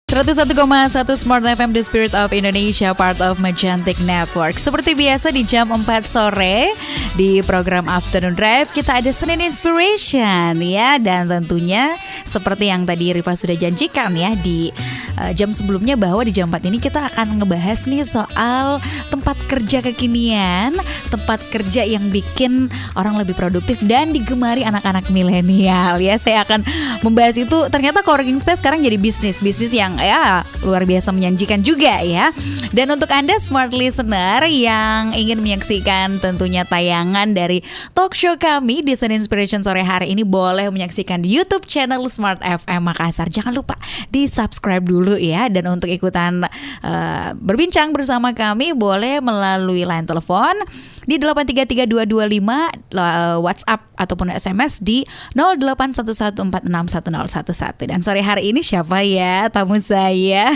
101,1 Smart FM, The Spirit of Indonesia, part of Magentic Network. Seperti biasa di jam 4 sore di program Afternoon Drive kita ada Senin Inspiration ya. Dan tentunya seperti yang tadi Rifa sudah janjikan ya di jam sebelumnya, bahwa di jam 4 ini kita akan ngebahas nih soal tempat kerja kekinian, tempat kerja yang bikin orang lebih produktif dan digemari anak-anak milenial ya. Saya akan membahas itu. Ternyata coworking space sekarang jadi bisnis yang ya luar biasa menjanjikan juga ya. Dan untuk Anda smart listener yang ingin menyaksikan tentunya tayangan dari talk show kami di Senin Inspiration sore hari ini, boleh menyaksikan di YouTube channel Smart FM Makassar. Jangan lupa di subscribe dulu ya. Dan untuk ikutan berbincang bersama kami boleh melalui line telepon di 833-225, WhatsApp ataupun SMS di 0811461011. Dan sore hari ini siapa ya tamu saya?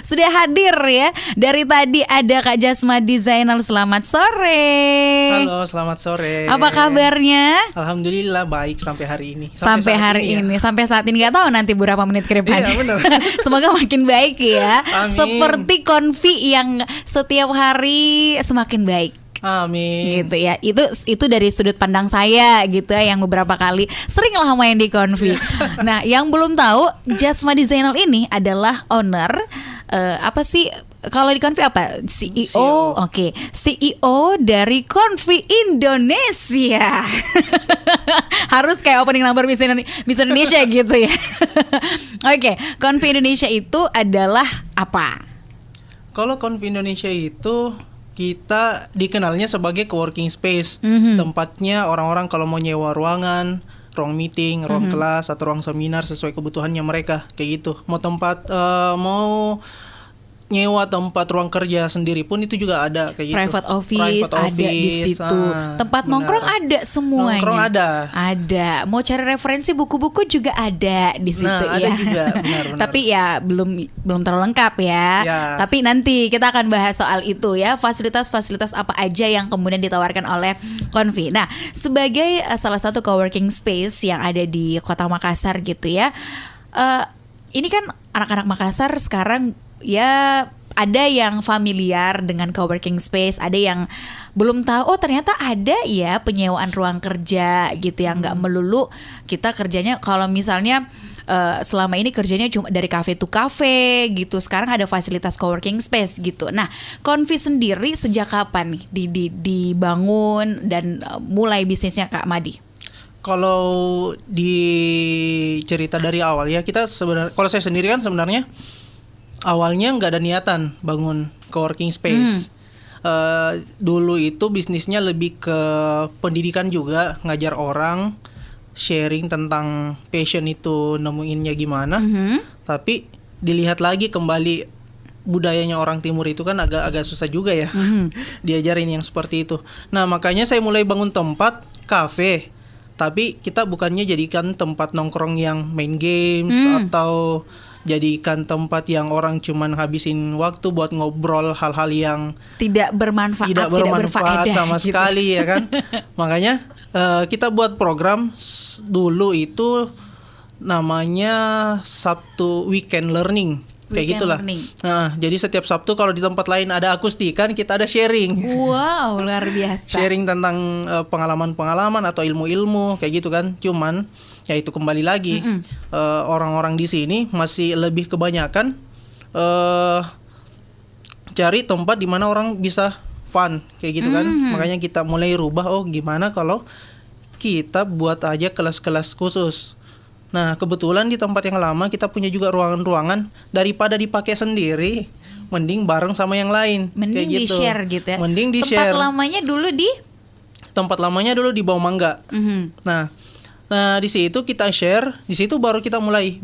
Sudah hadir ya. Dari tadi ada Kak Jasmadi Zainal. Selamat sore. Halo, selamat sore. Apa kabarnya? Alhamdulillah baik sampai hari ini. Sampai saat ini nggak tahu nanti berapa menit ke depan. Iya, benar. Semoga makin baik ya. Amin. Seperti Konfi yang setiap hari semakin baik. Amin. Gitu ya. Itu dari sudut pandang saya gitu ya, yang beberapa kali sering lah main di Konfi. Nah, yang belum tahu, Jasmadi Zainal ini adalah owner apa sih kalau di Konfi apa? CEO. Oke. CEO dari Konfi Indonesia. Harus kayak opening number Miss Indonesia gitu ya. Oke, Konfi Indonesia itu adalah apa? Kalau Konfi Indonesia itu kita dikenalnya sebagai coworking space. Tempatnya orang-orang kalau mau nyewa ruangan, ruang meeting, ruang kelas atau ruang seminar sesuai kebutuhannya mereka, kayak gitu. Mau tempat mau nyewa tempat ruang kerja sendiri pun itu juga ada kayak gitu. Private office ada di situ. Tempat nongkrong ada semuanya. Nongkrong ada. Ada. Mau cari referensi buku-buku juga ada di situ ya. Ada juga, benar. Tapi ya belum terlalu lengkap ya. Tapi nanti kita akan bahas soal itu ya. Fasilitas-fasilitas apa aja yang kemudian ditawarkan oleh Konfi. Nah, sebagai salah satu coworking space yang ada di Kota Makassar gitu ya. Ini kan anak-anak Makassar sekarang ya ada yang familiar dengan coworking space, ada yang belum tahu, oh ternyata ada ya penyewaan ruang kerja gitu yang nggak melulu kita kerjanya kalau misalnya selama ini kerjanya cuma dari cafe to cafe gitu. Sekarang ada fasilitas coworking space gitu. Nah, Konfi sendiri sejak kapan nih dibangun dan mulai bisnisnya Kak Madi? Kalau di cerita dari awal ya, kita sebenarnya, kalau saya sendiri kan sebenarnya awalnya nggak ada niatan bangun coworking space. Dulu itu bisnisnya lebih ke pendidikan juga, ngajar orang, sharing tentang passion itu nemuinnya gimana. Tapi dilihat lagi kembali budayanya orang timur itu kan agak susah juga ya diajarin yang seperti itu. Nah makanya saya mulai bangun tempat cafe. Tapi kita bukannya jadikan tempat nongkrong yang main games atau jadikan tempat yang orang cuman habisin waktu buat ngobrol hal-hal yang tidak bermanfaat sama gitu. sekali ya kan. Makanya kita buat program dulu itu namanya Sabtu Weekend Learning. Kayak gitulah. Nah, jadi setiap Sabtu kalau di tempat lain ada akustikan, kita ada sharing. Wow, luar biasa. Sharing tentang pengalaman-pengalaman atau ilmu-ilmu kayak gitu kan. Cuman ya itu kembali lagi orang-orang di sini masih lebih kebanyakan cari tempat di mana orang bisa fun kayak gitu kan. Makanya kita mulai rubah, oh gimana kalau kita buat aja kelas-kelas khusus. Nah kebetulan di tempat yang lama kita punya juga ruangan-ruangan, daripada dipakai sendiri mending bareng sama yang lain. Mending kayak di-share gitu ya. Mending di-share. Tempat lamanya dulu di Bawah Mangga. Nah di situ kita share, di situ baru kita mulai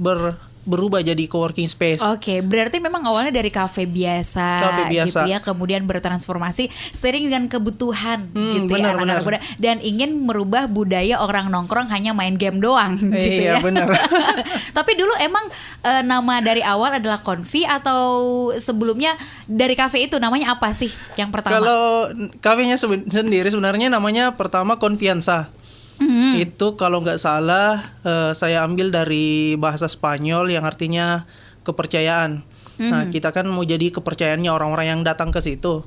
berubah jadi coworking space. Oke, berarti memang awalnya dari kafe biasa gitu ya, kemudian bertransformasi seiring dengan kebutuhan gitu ya anak-anak muda, dan ingin merubah budaya orang nongkrong hanya main game doang gitu ya. Iya benar. Tapi dulu emang nama dari awal adalah Konfi atau sebelumnya dari kafe itu namanya apa sih yang pertama? Kalau kafenya sendiri sebenarnya namanya pertama Confianza. Itu kalau nggak salah saya ambil dari bahasa Spanyol yang artinya kepercayaan. Nah, kita kan mau jadi kepercayaannya orang-orang yang datang ke situ.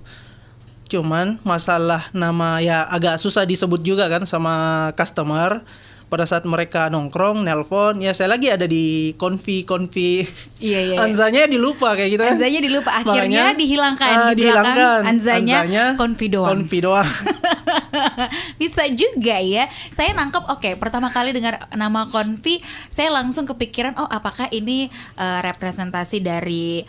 Cuman masalah nama ya agak susah disebut juga kan sama customer. Pada saat mereka nongkrong, nelpon, ya saya lagi ada di konfi. Iya. Anzanya dilupa kayak gitu kan. Anzanya dilupa, akhirnya Makanya, dihilangkan di dihilangkan. belakang Anzanya konfi doang. Bisa juga ya. Saya nangkep, oke, pertama kali dengar nama konfi, saya langsung kepikiran, oh apakah ini representasi dari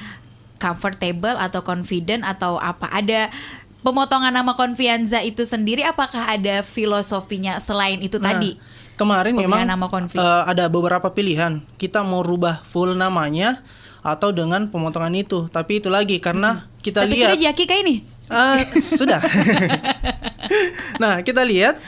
comfortable atau confident atau apa? Ada pemotongan nama Confianza itu sendiri, apakah ada filosofinya selain itu tadi? Kemarin memang nama ada beberapa pilihan. Kita mau rubah full namanya atau dengan pemotongan itu. Tapi itu lagi karena kita Tapi lihat. Tapi sudah Jaki kah ini? Sudah. Nah, kita lihat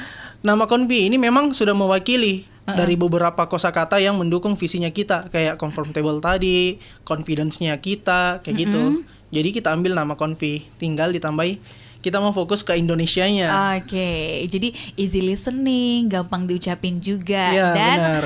nama Confi ini memang sudah mewakili dari beberapa kosakata yang mendukung visinya kita, kayak comfortable tadi, confidence-nya kita, kayak gitu. Jadi kita ambil nama Confi, tinggal ditambahi. Kita mau fokus ke Indonesianya. Oke, jadi easy listening, gampang diucapin juga, ya, dan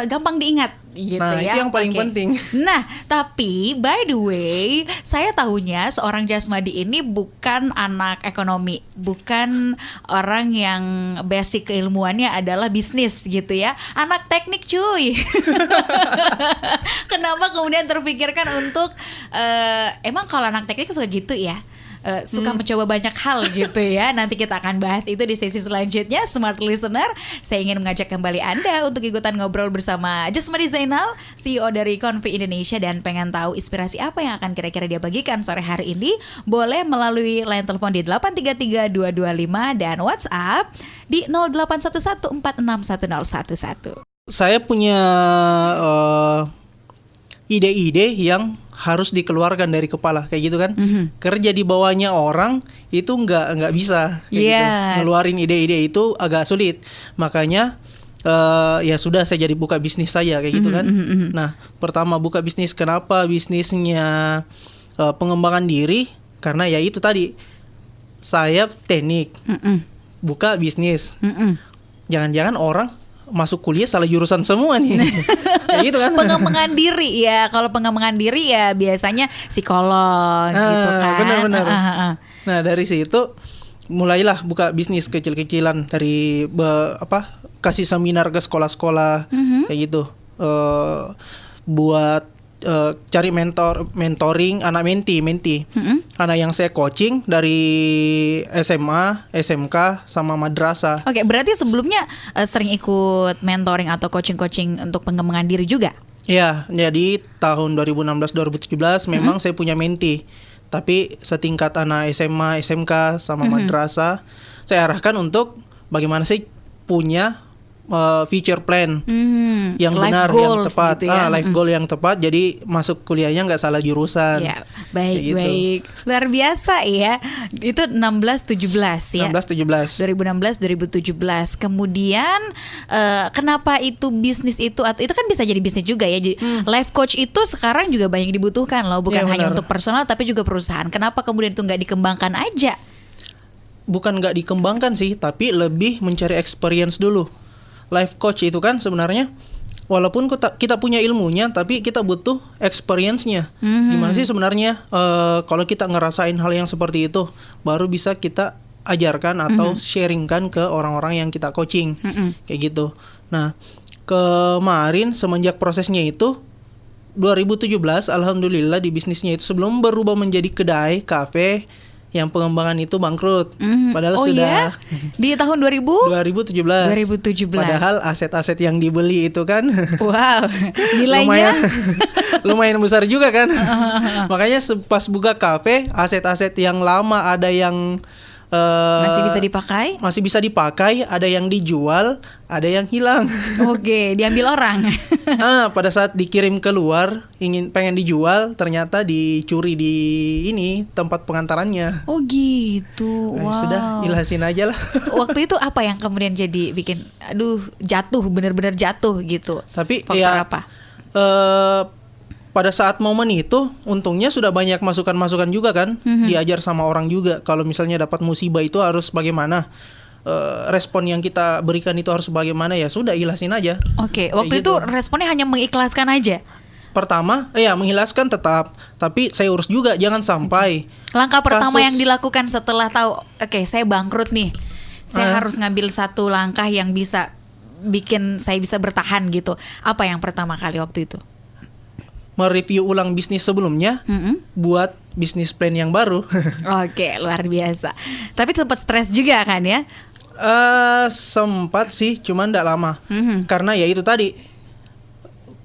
gampang diingat gitu. Nah, ya. itu yang paling penting. Nah, tapi by the way, saya tahunya seorang Jasmadi ini bukan anak ekonomi, bukan orang yang basic keilmuannya adalah bisnis gitu ya. Anak teknik cuy. Kenapa kemudian terpikirkan untuk emang kalau anak teknik suka gitu ya? Suka mencoba banyak hal gitu ya. Nanti kita akan bahas itu di sesi selanjutnya. Smart Listener, saya ingin mengajak kembali Anda untuk ikutan ngobrol bersama Jasmadi Zainal, CEO dari Confi Indonesia, dan pengen tahu inspirasi apa yang akan kira-kira dia bagikan sore hari ini. Boleh melalui line telepon di 833-225 dan WhatsApp di 0811461011. Saya punya ide-ide yang harus dikeluarkan dari kepala kayak gitu kan. Kerja di bawahnya orang itu nggak bisa kayak gitu. Ngeluarin ide-ide itu agak sulit. Makanya ya sudah, saya jadi buka bisnis saya kayak gitu kan. Nah, pertama buka bisnis, kenapa bisnisnya pengembangan diri? Karena ya itu tadi, saya teknik, buka bisnis. Jangan-jangan orang masuk kuliah salah jurusan semua nih. Kayak gitu kan. Pengembangan diri ya. Kalau pengembangan diri ya biasanya psikolog gitu kan. Benar-benar. Nah, dari situ mulailah buka bisnis kecil-kecilan, dari kasih seminar ke sekolah-sekolah kayak gitu. Buat cari mentoring anak menti. Anak yang saya coaching dari SMA, SMK sama madrasah. Oke, berarti sebelumnya sering ikut mentoring atau coaching untuk pengembangan diri juga? Ya, jadi tahun 2016-2017 memang saya punya menti. Tapi setingkat anak SMA, SMK sama madrasah, saya arahkan untuk bagaimana sih punya future plan yang life benar, yang tepat, gitu ya? Life goal yang tepat. Jadi masuk kuliahnya nggak salah jurusan. Ya, baik. Luar biasa ya. Itu 16-17 ya. 2016-2017. Kemudian kenapa itu bisnis itu, atau itu kan bisa jadi bisnis juga ya. Jadi life coach itu sekarang juga banyak dibutuhkan loh, bukan hanya untuk personal tapi juga perusahaan. Kenapa kemudian itu nggak dikembangkan aja? Bukan nggak dikembangkan sih, tapi lebih mencari experience dulu. Life coach itu kan sebenarnya walaupun kita punya ilmunya, tapi kita butuh experience-nya. Gimana sih sebenarnya kalau kita ngerasain hal yang seperti itu, baru bisa kita ajarkan atau sharingkan ke orang-orang yang kita coaching. Kayak gitu. Nah, kemarin semenjak prosesnya itu 2017, alhamdulillah di bisnisnya itu sebelum berubah menjadi kedai, kafe, yang pengembangan itu bangkrut. Padahal sudah di tahun 2017. Padahal aset-aset yang dibeli itu kan nilainya lumayan besar juga kan. Makanya pas buka kafe, aset-aset yang lama ada yang masih bisa dipakai, ada yang dijual, ada yang hilang. Oke, diambil orang. Pada saat dikirim keluar, pengen dijual, ternyata dicuri di tempat pengantarannya. Oh gitu. Sudah, ilasin aja lah. Waktu itu apa yang kemudian jadi bikin benar-benar jatuh gitu? Tapi faktor ya apa? Pada saat momen itu, untungnya sudah banyak masukan-masukan juga kan, diajar sama orang juga. Kalau misalnya dapat musibah itu harus bagaimana, respon yang kita berikan itu harus bagaimana, ya sudah ilasin aja. Oke, waktu itu responnya hanya mengikhlaskan aja. Pertama, ya mengikhlaskan tetap, tapi saya urus juga jangan sampai Langkah pertama kasus- yang dilakukan setelah tahu, oke, saya bangkrut nih. Saya harus ngambil satu langkah yang bisa bikin saya bisa bertahan gitu. Apa yang pertama kali waktu itu? mereview ulang bisnis sebelumnya, buat bisnis plan yang baru. Oke, luar biasa. Tapi sempat stres juga kan ya? Sempat sih, cuman tidak lama. Karena ya itu tadi,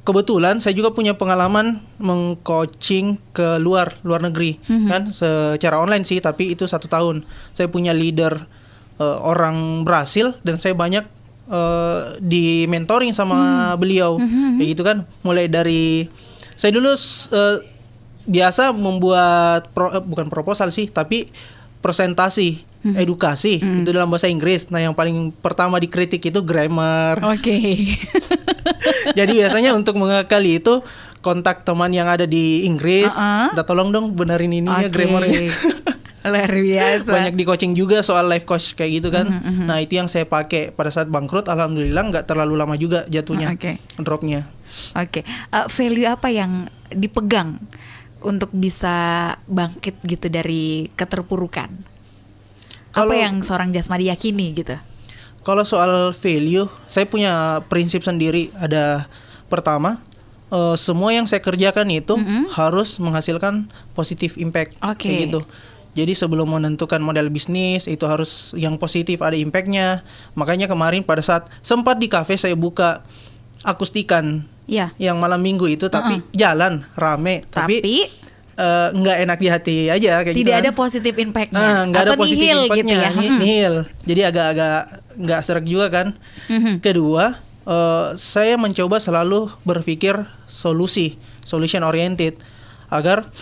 kebetulan saya juga punya pengalaman mengcoaching ke luar negeri, kan secara online sih, tapi itu 1 tahun. Saya punya leader orang Brasil dan saya banyak di mentoring sama beliau, kayak gitu kan. Mulai dari saya dulu biasa membuat bukan proposal sih, tapi presentasi edukasi itu dalam bahasa Inggris. Nah, yang paling pertama dikritik itu grammar. Oke. Jadi biasanya untuk mengakali itu kontak teman yang ada di Inggris, minta tolong dong benerin ininya grammarnya. Luar biasa. Banyak di coaching juga soal life coach kayak gitu kan. Nah, itu yang saya pakai pada saat bangkrut. Alhamdulillah nggak terlalu lama juga jatuhnya, dropnya. Oke. Value apa yang dipegang untuk bisa bangkit gitu dari keterpurukan? Apa yang seorang Jasmadi yakini gitu? Kalau soal value, saya punya prinsip sendiri. Ada pertama, semua yang saya kerjakan itu harus menghasilkan positive impact, kayak gitu. Jadi sebelum menentukan model bisnis itu harus yang positif, ada impactnya. Makanya kemarin pada saat sempat di kafe saya buka akustikan yang malam minggu itu, tapi jalan rame, tapi nggak enak di hati aja kayak tidak gitu kan. ada positif impactnya, nggak ada positif nihil impactnya gitu ya. Nihil. Jadi agak-agak nggak serak juga kan. Kedua, saya mencoba selalu berpikir solution oriented, agar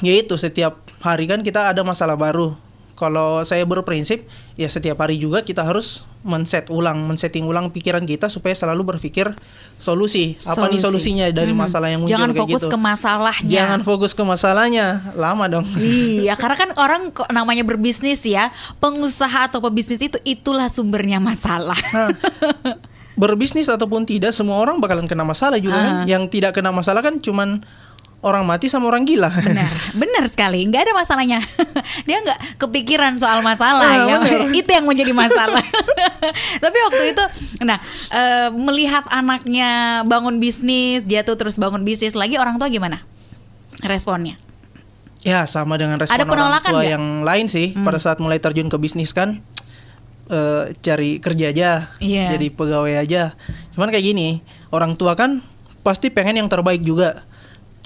yaitu setiap hari kan kita ada masalah baru. Kalau saya berprinsip, ya setiap hari juga kita harus men-setting ulang pikiran kita supaya selalu berpikir solusi. Apa nih solusinya dari masalah yang muncul. Jangan kayak fokus gitu. ke masalahnya. Jangan fokus ke masalahnya, lama dong. Iya, karena kan orang namanya berbisnis ya, pengusaha atau pebisnis itulah sumbernya masalah. Berbisnis ataupun tidak, semua orang bakalan kena masalah juga kan. Yang tidak kena masalah kan cuman orang mati sama orang gila. Benar sekali, nggak ada masalahnya. Dia nggak kepikiran soal masalah ya. Itu yang menjadi masalah. Tapi waktu itu, melihat anaknya bangun bisnis, jatuh terus bangun bisnis lagi, orang tua gimana responnya? Ya sama dengan respon ada orang tua gak? yang lain sih. Pada saat mulai terjun ke bisnis kan, cari kerja aja, jadi pegawai aja. Cuman kayak gini, orang tua kan pasti pengen yang terbaik juga.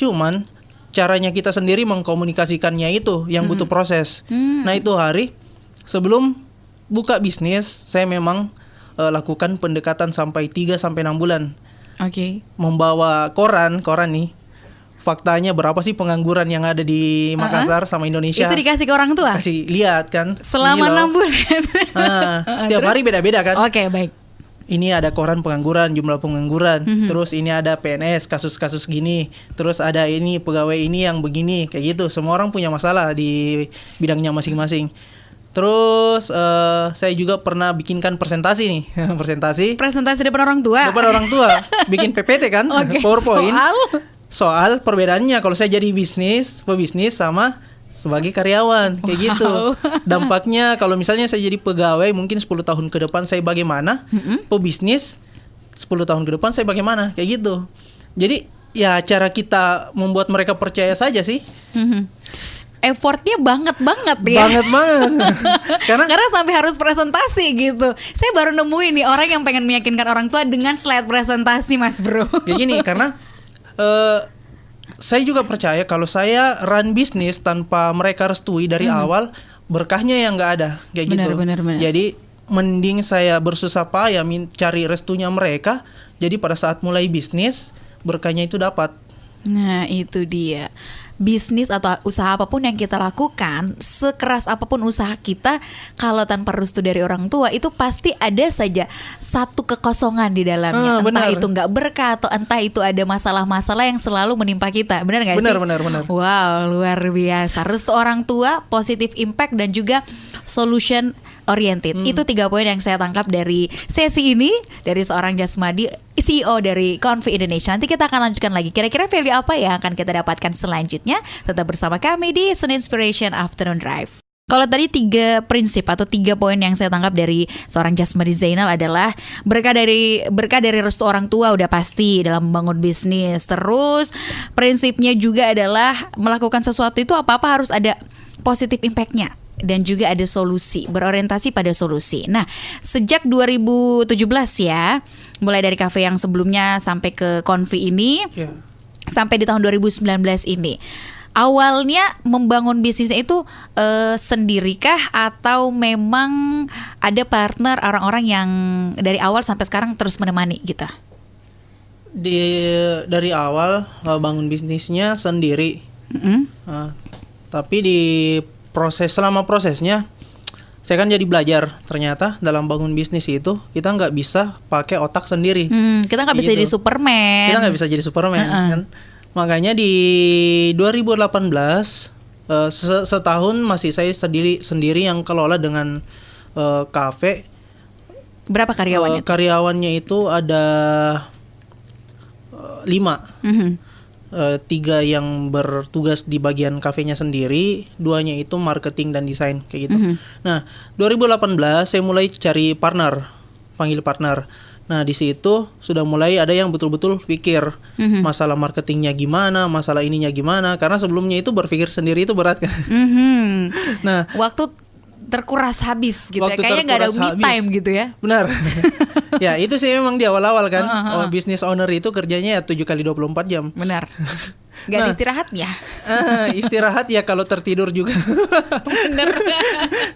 Cuman caranya kita sendiri mengkomunikasikannya itu yang butuh proses. Nah, itu hari sebelum buka bisnis, saya memang lakukan pendekatan sampai 3-6 bulan. Membawa koran nih. Faktanya berapa sih pengangguran yang ada di Makassar sama Indonesia? Itu dikasih ke orang tua? Kasih lihat kan. Selama 6 bulan. Tiap hari beda-beda kan. Oke, baik. Ini ada koran pengangguran, jumlah pengangguran. Terus ini ada PNS, kasus-kasus gini. Terus ada ini pegawai ini yang begini, kayak gitu. Semua orang punya masalah di bidangnya masing-masing. Terus saya juga pernah bikinkan presentasi nih. Presentasi depan orang tua. Depan orang tua. Bikin PPT kan, PowerPoint. Soal perbedaannya kalau saya jadi pebisnis sama sebagai karyawan, kayak gitu. Dampaknya kalau misalnya saya jadi pegawai mungkin 10 tahun ke depan saya bagaimana, pebisnis 10 tahun ke depan saya bagaimana, kayak gitu. Jadi ya cara kita membuat mereka percaya saja sih. Effortnya banget ya. Banget. Karena sampai harus presentasi gitu. Saya baru nemuin nih orang yang pengen meyakinkan orang tua dengan slide presentasi, Mas Bro. Kayak gini, karena saya juga percaya kalau saya run bisnis tanpa mereka restui dari awal, berkahnya yang nggak ada, kayak gitu. Benar. Jadi mending saya bersusah payah cari restunya mereka. Jadi pada saat mulai bisnis, berkahnya itu dapat. Nah, itu dia. Bisnis atau usaha apapun yang kita lakukan, sekeras apapun usaha kita, kalau tanpa restu dari orang tua, itu pasti ada saja satu kekosongan di dalamnya. Entah itu nggak berkah atau entah itu ada masalah-masalah yang selalu menimpa kita. Benar nggak sih? Benar. Wow, luar biasa. Restu orang tua, positive impact, dan juga solution oriented. Itu 3 poin yang saya tangkap dari sesi ini dari seorang Jasmadi. CEO dari Confi Indonesia. Nanti kita akan lanjutkan lagi. Kira-kira value apa yang akan kita dapatkan selanjutnya? Tetap bersama kami di Sun Inspiration Afternoon Drive. Kalau tadi 3 prinsip atau 3 poin yang saya tangkap dari seorang Jasmadi Zainal adalah berkah dari restu orang tua udah pasti dalam membangun bisnis. Terus prinsipnya juga adalah melakukan sesuatu itu apa-apa harus ada positive impact-nya. Dan juga ada solusi, berorientasi pada solusi. Nah, sejak 2017 ya, mulai dari kafe yang sebelumnya sampai ke Confi ini, sampai di tahun 2019 ini. Awalnya membangun bisnisnya itu sendirikah atau memang ada partner orang-orang yang dari awal sampai sekarang terus menemani gitu? Dari awal bangun bisnisnya sendiri, tapi selama prosesnya saya kan jadi belajar ternyata dalam bangun bisnis itu kita nggak bisa pakai otak sendiri. Kita nggak bisa jadi Superman. Kita nggak bisa jadi Superman kan. Makanya di 2018 setahun masih saya sendiri yang kelola dengan kafe. Berapa karyawannya? Karyawannya itu ada 5. 3 yang bertugas di bagian kafenya sendiri, 2-nya itu marketing dan desain kayak gitu. Nah, 2018 saya mulai cari partner, panggil partner. Nah, di situ sudah mulai ada yang betul-betul pikir masalah marketingnya gimana, masalah ininya gimana. Karena sebelumnya itu berpikir sendiri itu berat kan. Nah, waktu terkuras habis gitu ya. Kayaknya nggak ada me time gitu ya. Benar. Ya, itu sih memang di awal-awal kan. Business owner itu kerjanya ya 7 kali 24 jam. Benar. Gak ada istirahatnya. Istirahat ya kalau tertidur juga. Bener.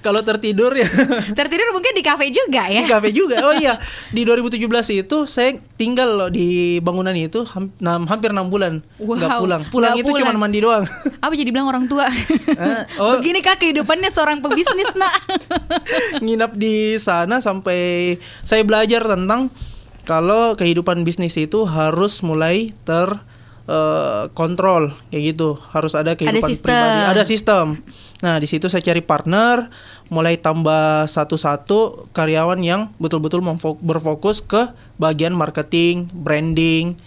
Kalau tertidur ya. Tertidur mungkin di kafe juga ya. Di kafe juga. Oh iya, di 2017 itu saya tinggal loh di bangunan itu hampir 6 bulan. Nggak pulang. Pulang itu cuma mandi doang. Apa jadi bilang orang tua? Begini kak kehidupannya seorang pebisnis nak. Nginap di sana sampai saya belajar tentang kalau kehidupan bisnis itu harus mulai kontrol kayak gitu, harus ada kehidupan pribadi, ada sistem. Nah, di situ saya cari partner, mulai tambah satu-satu karyawan yang betul-betul berfokus ke bagian marketing, branding,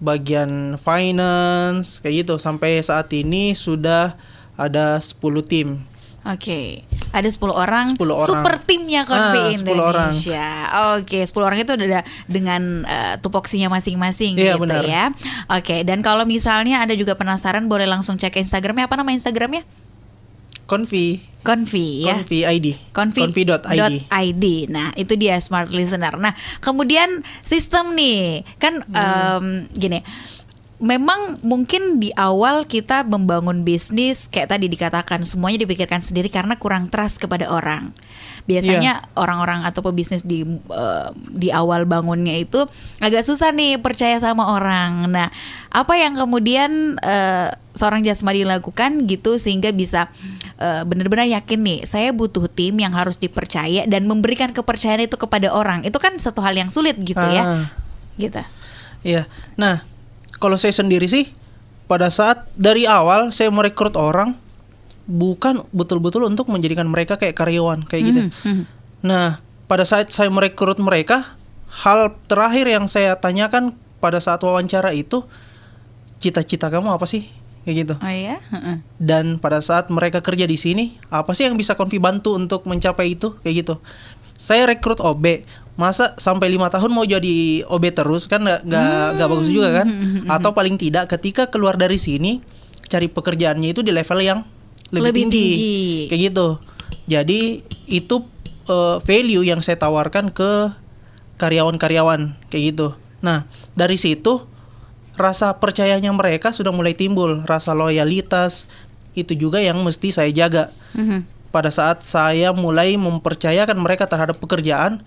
bagian finance kayak gitu. Sampai saat ini sudah ada 10 tim. Oke, ada 10 orang super timnya Confi Indonesia. Oke, 10 orang itu udah dengan tupoksinya masing-masing gitu benar. Ya. Oke, dan kalau misalnya ada juga penasaran boleh langsung cek Instagramnya. Apa nama Instagramnya? Confi ya. Confi ID. Confi.id. Nah, itu dia smart listener. Nah, kemudian sistem nih kan gini. Memang mungkin di awal kita membangun bisnis kayak tadi dikatakan semuanya dipikirkan sendiri karena kurang trust kepada orang. Biasanya orang-orang atau pebisnis di awal bangunnya itu agak susah nih percaya sama orang. Nah, apa yang kemudian seorang Jasmadi lakukan gitu sehingga bisa benar-benar yakin nih saya butuh tim yang harus dipercaya dan memberikan kepercayaan itu kepada orang. Itu kan satu hal yang sulit gitu ya. Gitu. Iya. Nah, kalau saya sendiri sih, pada saat dari awal saya merekrut orang, bukan betul-betul untuk menjadikan mereka kayak karyawan, kayak gitu. Nah, pada saat saya merekrut mereka, hal terakhir yang saya tanyakan pada saat wawancara itu, cita-cita kamu apa sih? Kayak gitu. Oh iya? Dan pada saat mereka kerja di sini, apa sih yang bisa Confi bantu untuk mencapai itu? Kayak gitu. Saya rekrut OB. Masa sampai 5 tahun mau jadi OB terus kan nggak bagus juga kan? Atau paling tidak ketika keluar dari sini cari pekerjaannya itu di level yang lebih tinggi. Kayak gitu. Jadi itu value yang saya tawarkan ke karyawan-karyawan kayak gitu. Nah, dari situ rasa percayanya mereka sudah mulai timbul, rasa loyalitas itu juga yang mesti saya jaga. Pada saat saya mulai mempercayakan mereka terhadap pekerjaan,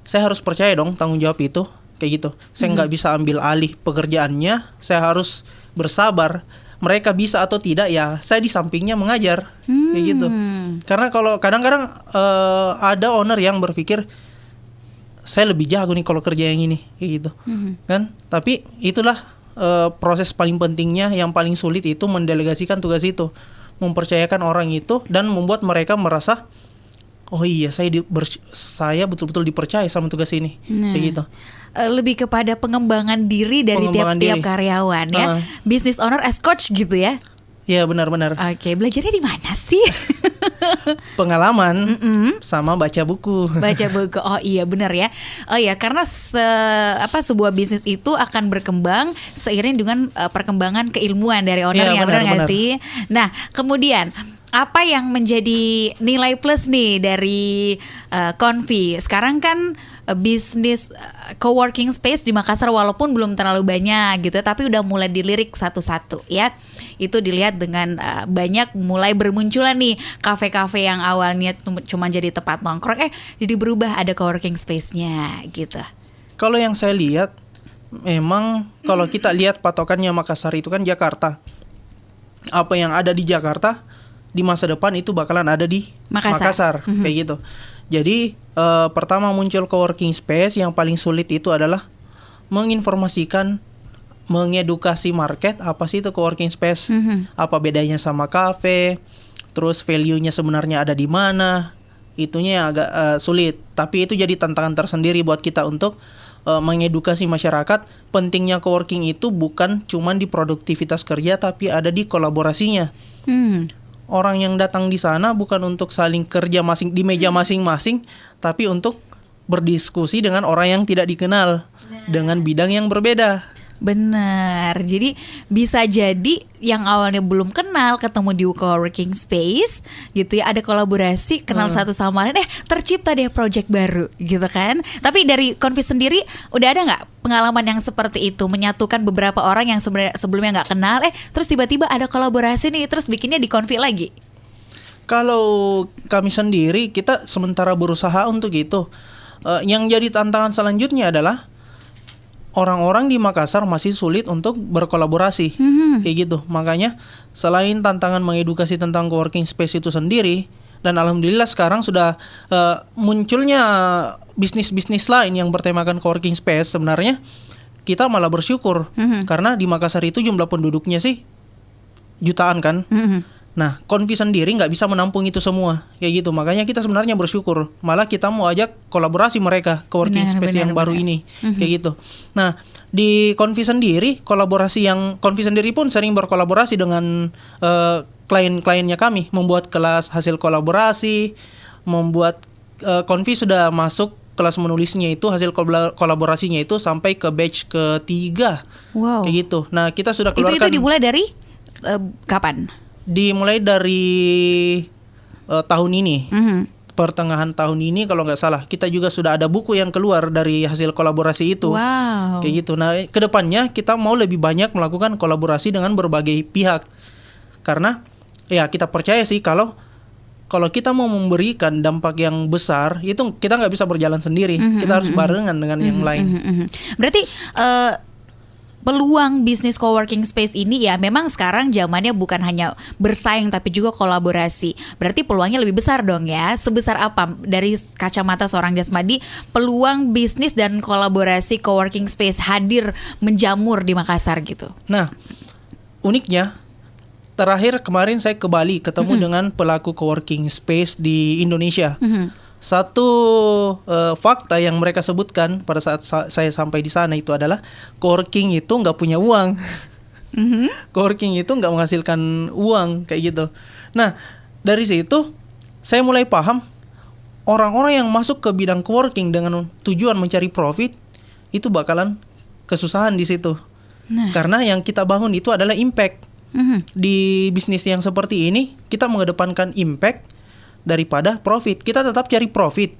saya harus percaya dong tanggung jawab itu kayak gitu. Saya nggak bisa ambil alih pekerjaannya, saya harus bersabar. Mereka bisa atau tidak ya saya di sampingnya mengajar kayak gitu. Karena kalau kadang-kadang ada owner yang berpikir saya lebih jago nih kalau kerja yang ini kayak gitu kan. Tapi itulah proses paling pentingnya, yang paling sulit itu mendelegasikan tugas itu, mempercayakan orang itu dan membuat mereka merasa oh iya saya betul-betul dipercaya sama tugas ini, kayak gitu. Lebih kepada pengembangan diri dari tiap-tiap karyawan ya. Business owner as coach gitu ya. Iya, benar-benar. Oke, belajarnya di mana sih? Pengalaman sama baca buku. Baca buku. Oh iya, benar ya. Oh iya, karena sebuah bisnis itu akan berkembang seiring dengan perkembangan keilmuan dari ownernya, benar nggak sih? Nah, kemudian apa yang menjadi nilai plus nih dari Convi? Sekarang kan bisnis coworking space di Makassar walaupun belum terlalu banyak gitu, tapi udah mulai dilirik satu-satu ya. Itu dilihat dengan banyak mulai bermunculan nih kafe-kafe yang awalnya cuma jadi tempat nongkrong, jadi berubah ada coworking space-nya gitu. Kalau yang saya lihat, memang kalau kita lihat patokannya Makassar itu kan Jakarta. Apa yang ada di Jakarta di masa depan itu bakalan ada di Makassar. Kayak gitu. Jadi pertama muncul coworking space, yang paling sulit itu adalah menginformasikan, mengedukasi market apa sih itu coworking space, apa bedanya sama cafe, terus value-nya sebenarnya ada di mana. Itunya yang agak sulit, tapi itu jadi tantangan tersendiri buat kita untuk mengedukasi masyarakat. Pentingnya coworking itu bukan cuma di produktivitas kerja, tapi ada di kolaborasinya. Orang yang datang di sana bukan untuk saling kerja di meja masing-masing, tapi untuk berdiskusi dengan orang yang tidak dikenal, dengan bidang yang berbeda. Benar, jadi bisa jadi yang awalnya belum kenal ketemu di coworking space gitu ya, ada kolaborasi, kenal satu sama lain, tercipta deh project baru gitu kan. Tapi dari Convi sendiri udah ada nggak pengalaman yang seperti itu, menyatukan beberapa orang yang sebelumnya nggak kenal, terus tiba-tiba ada kolaborasi nih, terus bikinnya di Convi lagi? Kalau kami sendiri, kita sementara berusaha untuk itu. Yang jadi tantangan selanjutnya adalah orang-orang di Makassar masih sulit untuk berkolaborasi, kayak gitu. Makanya selain tantangan mengedukasi tentang coworking space itu sendiri, dan alhamdulillah sekarang sudah munculnya bisnis-bisnis lain yang bertemakan coworking space, sebenarnya kita malah bersyukur karena di Makassar itu jumlah penduduknya sih jutaan kan. Nah, Convi sendiri nggak bisa menampung itu semua, kayak gitu. Makanya kita sebenarnya bersyukur. Malah kita mau ajak kolaborasi mereka, coworking space yang baru ini, kayak gitu. Nah, di Convi sendiri, Convi sendiri pun sering berkolaborasi dengan klien-kliennya kami, membuat kelas hasil kolaborasi, Convi sudah masuk kelas menulisnya itu, hasil kolaborasinya itu sampai ke batch ketiga, kayak gitu. Nah, kita sudah keluarkan. Itu dimulai dari kapan? Dimulai dari tahun ini, pertengahan tahun ini kalau nggak salah. Kita juga sudah ada buku yang keluar dari hasil kolaborasi itu, kayak gitu. Nah, kedepannya kita mau lebih banyak melakukan kolaborasi dengan berbagai pihak, karena ya kita percaya sih kalau kita mau memberikan dampak yang besar, itu kita nggak bisa berjalan sendiri, kita harus barengan dengan yang lain. Berarti peluang bisnis coworking space ini ya memang sekarang zamannya bukan hanya bersaing tapi juga kolaborasi. Berarti peluangnya lebih besar dong ya. Sebesar apa dari kacamata seorang Jasmadi peluang bisnis dan kolaborasi coworking space hadir menjamur di Makassar gitu? Nah, uniknya terakhir kemarin saya ke Bali ketemu dengan pelaku coworking space di Indonesia. Satu fakta yang mereka sebutkan pada saat saya sampai di sana itu adalah coworking itu nggak punya uang. Coworking itu nggak menghasilkan uang, kayak gitu. Nah, dari situ saya mulai paham orang-orang yang masuk ke bidang coworking dengan tujuan mencari profit itu bakalan kesusahan di situ. Karena yang kita bangun itu adalah impact. Di bisnis yang seperti ini kita mengedepankan impact daripada profit. Kita tetap cari profit,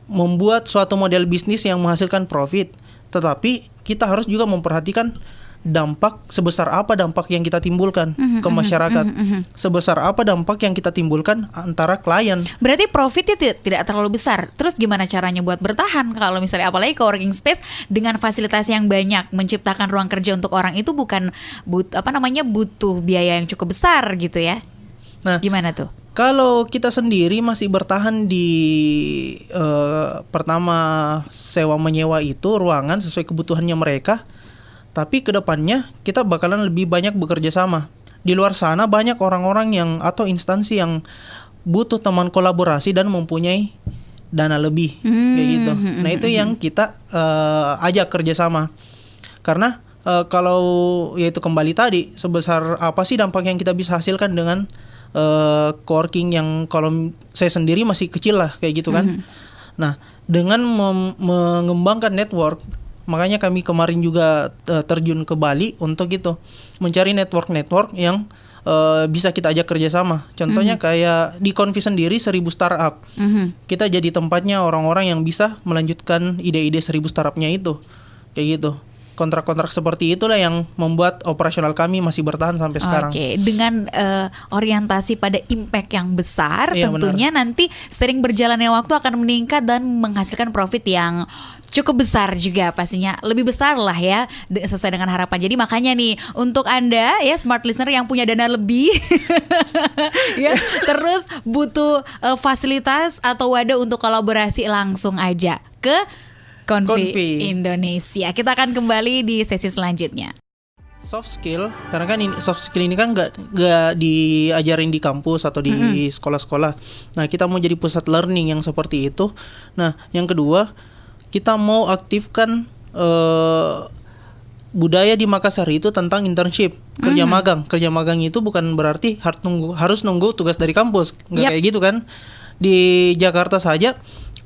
membuat suatu model bisnis yang menghasilkan profit, tetapi kita harus juga memperhatikan dampak, sebesar apa dampak yang kita timbulkan ke masyarakat, sebesar apa dampak yang kita timbulkan antara klien. Berarti profitnya tidak terlalu besar. Terus gimana caranya buat bertahan kalau misalnya apalagi coworking space dengan fasilitas yang banyak, menciptakan ruang kerja untuk orang itu bukan butuh biaya yang cukup besar gitu ya. Nah, gimana tuh? Kalau kita sendiri masih bertahan di pertama sewa menyewa itu ruangan sesuai kebutuhannya mereka, tapi kedepannya kita bakalan lebih banyak bekerja sama. Di luar sana banyak orang-orang yang atau instansi yang butuh teman kolaborasi dan mempunyai dana lebih kayak gitu. Nah itu yang kita ajak kerjasama. Karena kalau yaitu kembali tadi, sebesar apa sih dampak yang kita bisa hasilkan dengan coworking yang kalau saya sendiri masih kecil lah kayak gitu kan. Nah dengan mengembangkan network, makanya kami kemarin juga terjun ke Bali untuk itu mencari network yang bisa kita ajak kerjasama. Contohnya kayak di Confi sendiri 1000 startup. Kita jadi tempatnya orang-orang yang bisa melanjutkan ide-ide 1000 startupnya itu. Kayak gitu. Kontrak-kontrak seperti itulah yang membuat operasional kami masih bertahan sampai sekarang. Oke, dengan orientasi pada impact yang besar, tentunya benar. Nanti sering berjalannya waktu akan meningkat dan menghasilkan profit yang cukup besar juga pastinya, lebih besar lah ya sesuai dengan harapan. Jadi makanya nih untuk Anda ya smart listener yang punya dana lebih ya terus butuh fasilitas atau wadah untuk kolaborasi, langsung aja ke Confi Indonesia. Kita akan kembali di sesi selanjutnya. Soft skill, karena kan soft skill ini kan nggak diajarin di kampus atau di sekolah-sekolah. Nah kita mau jadi pusat learning yang seperti itu. Nah yang kedua, kita mau aktifkan budaya di Makassar itu tentang internship, kerja magang. Kerja magang itu bukan berarti harus nunggu tugas dari kampus, nggak kayak gitu kan. Di Jakarta saja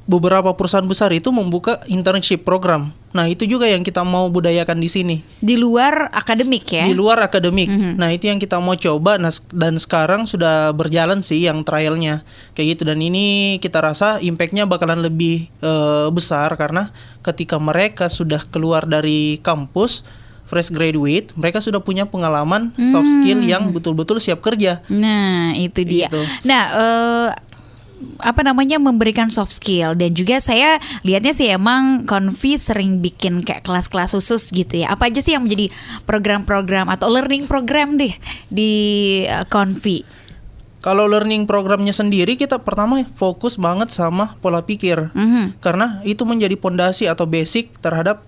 beberapa perusahaan besar itu membuka internship program. Nah itu juga yang kita mau budayakan di sini. Di luar akademik ya? Di luar akademik. Nah itu yang kita mau coba. Dan sekarang sudah berjalan sih yang trialnya kayak gitu. Dan ini kita rasa impactnya bakalan lebih besar karena ketika mereka sudah keluar dari kampus, fresh graduate, mereka sudah punya pengalaman soft skill yang betul-betul siap kerja. Nah itu dia. Gitu. Nah memberikan soft skill, dan juga saya lihatnya sih emang Confi sering bikin kayak kelas-kelas khusus gitu ya. Apa aja sih yang menjadi program-program atau learning program deh di Confi? Kalau learning programnya sendiri, kita pertama fokus banget sama pola pikir, karena itu menjadi pondasi atau basic terhadap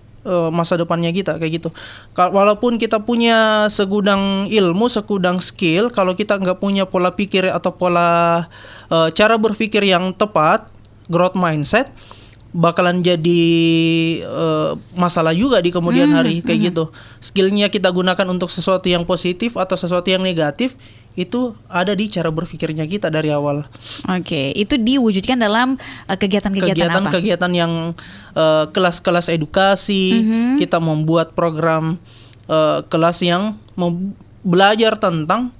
masa depannya kita kayak gitu. Walaupun kita punya segudang ilmu, segudang skill, kalau kita nggak punya pola pikir atau pola cara berpikir yang tepat, growth mindset, bakalan jadi masalah juga di kemudian hari kayak gitu. Skillnya kita gunakan untuk sesuatu yang positif atau sesuatu yang negatif, itu ada di cara berpikirnya kita dari awal. Oke, itu diwujudkan dalam kegiatan-kegiatan apa? Kegiatan yang kelas-kelas edukasi. Kita membuat program kelas yang belajar tentang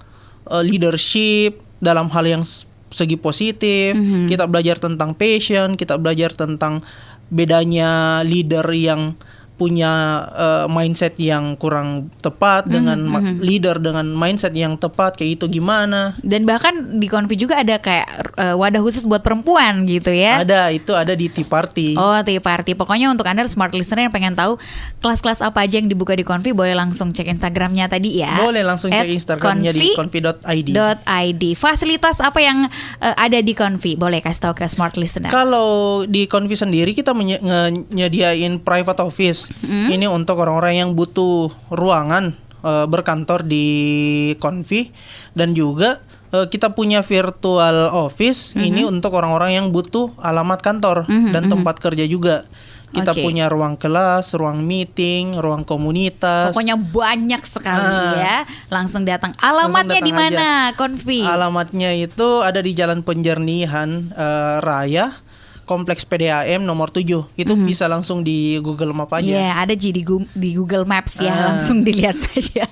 leadership dalam hal yang segi positif. Kita belajar tentang passion, kita belajar tentang bedanya leader yang punya mindset yang kurang tepat dengan leader dengan mindset yang tepat kayak itu gimana. Dan bahkan di Confi juga ada kayak wadah khusus buat perempuan gitu ya. Itu ada di Tea Party. Oh, Tea Party. Pokoknya untuk Anda smart listener yang pengen tahu kelas-kelas apa aja yang dibuka di Confi, boleh langsung cek Instagramnya tadi ya. Boleh langsung cek Instagramnya di confi.id. Fasilitas apa yang ada di Confi? Boleh kasih tahu ke smart listener. Kalau di Confi sendiri kita menyediain private office. Ini untuk orang-orang yang butuh ruangan berkantor di Confi, dan juga kita punya virtual office. Ini untuk orang-orang yang butuh alamat kantor dan tempat kerja juga. Kita punya ruang kelas, ruang meeting, ruang komunitas. Pokoknya banyak sekali ya. Langsung datang. Alamatnya di mana, Confi? Alamatnya itu ada di Jalan Penjernihan Raya, Kompleks PDAM nomor 7. Itu bisa langsung di Google Map aja. Iya, ada di Google Maps ya. Langsung dilihat saja.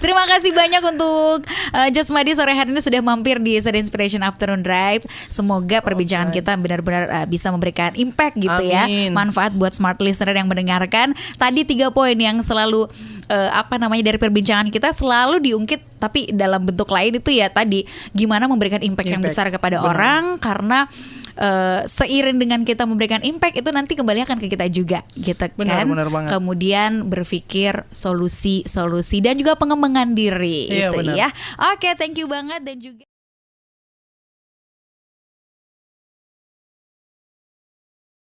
Terima kasih banyak untuk Josmadi sore hari ini sudah mampir di Sada Inspiration Afternoon Drive. Semoga perbincangan kita benar-benar bisa memberikan impact gitu. Amin. Ya. Manfaat buat smart listener yang mendengarkan. Tadi 3 poin yang selalu dari perbincangan kita selalu diungkit, tapi dalam bentuk lain itu ya tadi gimana memberikan impact yang besar kepada orang, karena seiring dengan kita memberikan impact itu nanti kembali akan ke kita juga gitu kan. Benar banget. Kemudian berpikir solusi dan juga pengembangan diri itu ya. Oke, thank you banget. Dan juga